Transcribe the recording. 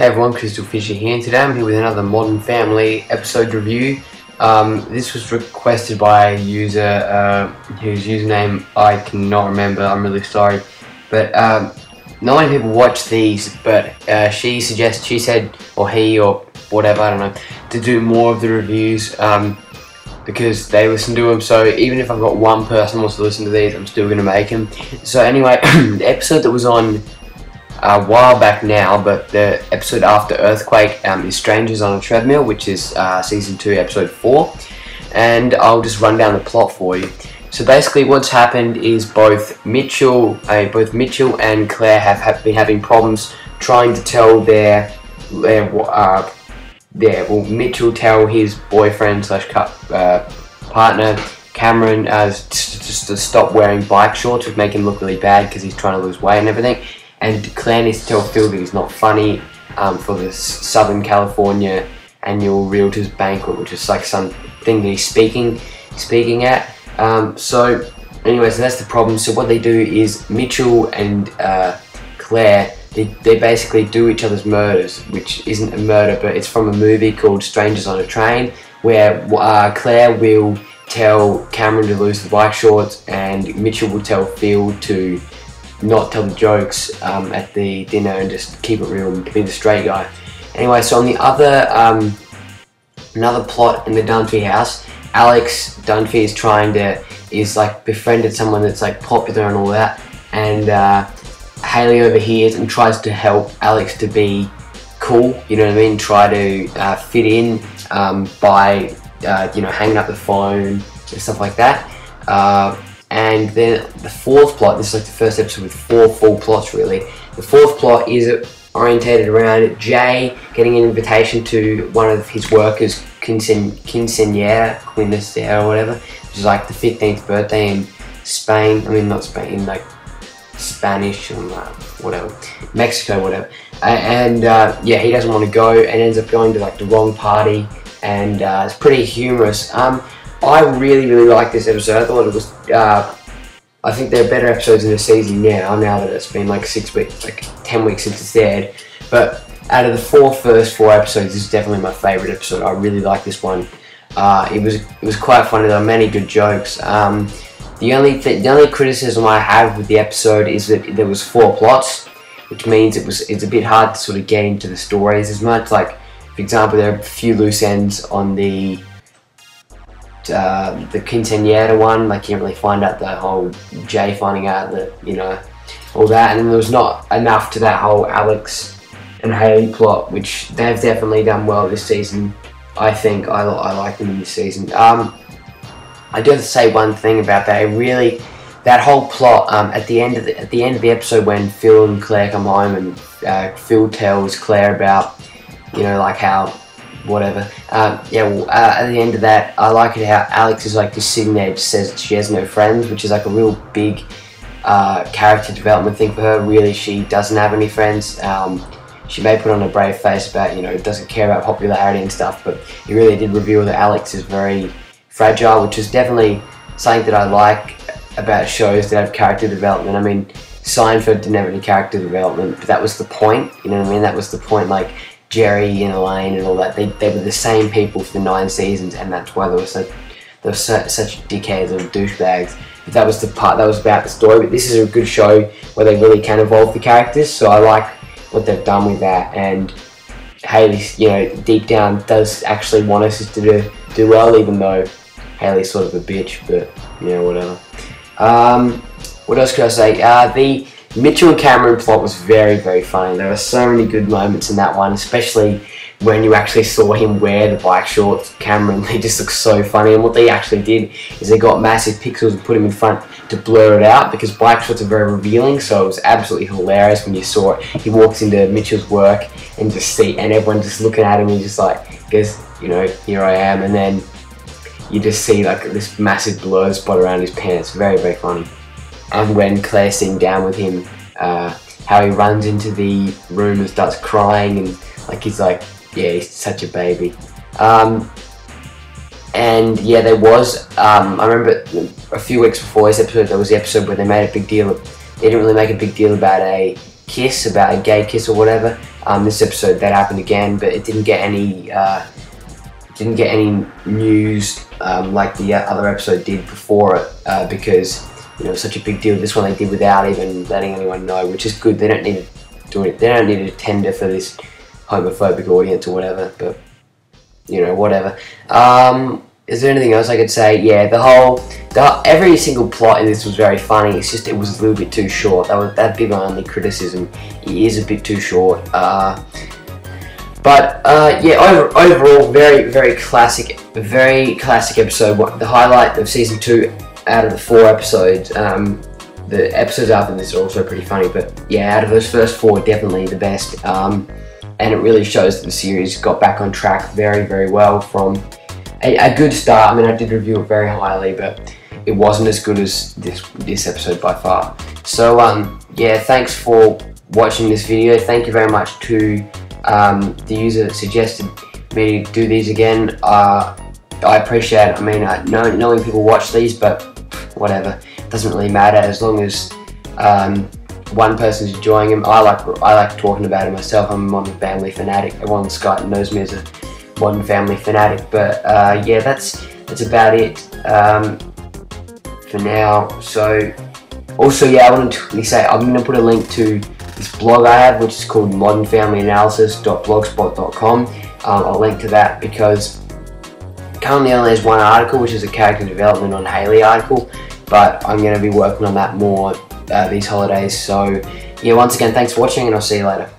Hey everyone, CrystalFissure here, and today I'm here with another Modern Family episode review. This was requested by a user whose username I cannot remember, I'm really sorry. But not many people watch these, but she said, or he, or whatever, I don't know, to do more of the reviews because they listen to them. So even if I've got one person who wants to listen to these, I'm still going to make them. So anyway, the episode that was on a while back now, but the episode after Earthquake is Strangers on a Treadmill, which is Season 2, Episode 4. And I'll just run down the plot for you. So basically what's happened is both Mitchell and Claire have been having problems trying to tell Mitchell tell his boyfriend slash partner, Cameron, just to stop wearing bike shorts, which make him look really bad because he's trying to lose weight and everything. And Claire needs to tell Phil that he's not funny for the Southern California annual Realtors Banquet, which is like some thing that he's speaking at. So anyways, that's the problem. So what they do is Mitchell and Claire, they basically do each other's murders, which isn't a murder, but it's from a movie called Strangers on a Train, where Claire will tell Cameron to lose the bike shorts, and Mitchell will tell Phil to not tell the jokes at the dinner and just keep it real and be the straight guy. Anyway, so on the other another plot in the Dunphy house, Alex Dunphy is like befriended someone that's like popular and all that, and Haley overhears and tries to help Alex to be cool, you know what I mean, try to fit in by hanging up the phone and stuff like that. And then the fourth plot, this is like the first episode with 4 full plots really. The fourth plot is orientated around Jay getting an invitation to one of his workers' quinceañera or whatever, which is like the 15th birthday in Spain. I mean, not Spain, in like Spanish or whatever, Mexico, whatever. And yeah, he doesn't want to go and ends up going to like the wrong party, and it's pretty humorous. I really like this episode. I thought it was, I think there are better episodes in the season now that it's been like 6 weeks, like 10 weeks since it's aired. But out of the first four episodes, this is definitely my favourite episode. I really like this one. It was quite funny. There were many good jokes. The only criticism I have with the episode is that there was 4 plots, which means it's a bit hard to sort of get into the stories as much. Like, for example, there are a few loose ends on the quinceañera one, like you can't really find out the whole Jay finding out that, you know, all that, and then there was not enough to that whole Alex and Haley plot, which they've definitely done well this season. I think I like them in this season. I do have to say one thing about that. That whole plot at the end of the episode when Phil and Claire come home and Phil tells Claire about, you know, like how whatever. At the end of that, I like it how Alex is like just sitting there, just says she has no friends, which is like a real big character development thing for her. Really, she doesn't have any friends. She may put on a brave face about, you know, doesn't care about popularity and stuff, but it really did reveal that Alex is very fragile, which is definitely something that I like about shows that have character development. I mean, Seinfeld didn't have any character development, but that was the point, you know what I mean? That was the point, like Jerry and Elaine and all that, they were the same people for the 9 seasons, and that's why they were such dickheads or douchebags. But that was the part that was about the story. But this is a good show where they really can evolve the characters, so I like what they've done with that. And Haley, you know, deep down does actually want us to do well, even though Haley's sort of a bitch, but you know, whatever. What else could I say? The Mitchell and Cameron plot was very funny. There were so many good moments in that one, especially when you actually saw him wear the bike shorts. Cameron, they just look so funny, and what they actually did is they got massive pixels and put him in front to blur it out, because bike shorts are very revealing, so it was absolutely hilarious when you saw it. He walks into Mitchell's work and everyone just looking at him, and he just like goes, you know, here I am, and then you just see like this massive blur spot around his pants. Very funny. And when Claire's sitting down with him, how he runs into the room and starts crying, and like he's like, yeah, he's such a baby. And yeah, there was, I remember a few weeks before this episode, there was the episode where they made a big deal they didn't really make a big deal about a kiss, about a gay kiss or whatever, This episode that happened again, but it didn't get any news like the other episode did before it, because you know, it's such a big deal. This one they did without even letting anyone know, which is good. They don't need to do it. They don't need to tender for this homophobic audience or whatever. But you know, whatever. Is there anything else I could say? Yeah, every single plot in this was very funny. It's just it was a little bit too short. That'd be my only criticism. It is a bit too short. But yeah, overall, very classic episode. The highlight of season 2 out of the 4 episodes. The episodes after this are also pretty funny, but yeah, out of those first 4, definitely the best. And it really shows that the series got back on track very well from a good start. I mean, I did review it very highly, but it wasn't as good as this episode by far. So yeah, thanks for watching this video. Thank you very much to the user that suggested me to do these again. I appreciate it. I mean, knowing people watch these, but whatever, it doesn't really matter as long as one person's enjoying them. I like talking about it myself. I'm a Modern Family fanatic. Everyone on Skype knows me as a Modern Family fanatic. But yeah, that's about it for now. So also, yeah, I wanted to quickly say I'm going to put a link to this blog I have, which is called modernfamilyanalysis.blogspot.com. I'll link to that because currently only has one article, which is a character development on Haley article, but I'm going to be working on that more these holidays. So yeah, once again, thanks for watching, and I'll see you later.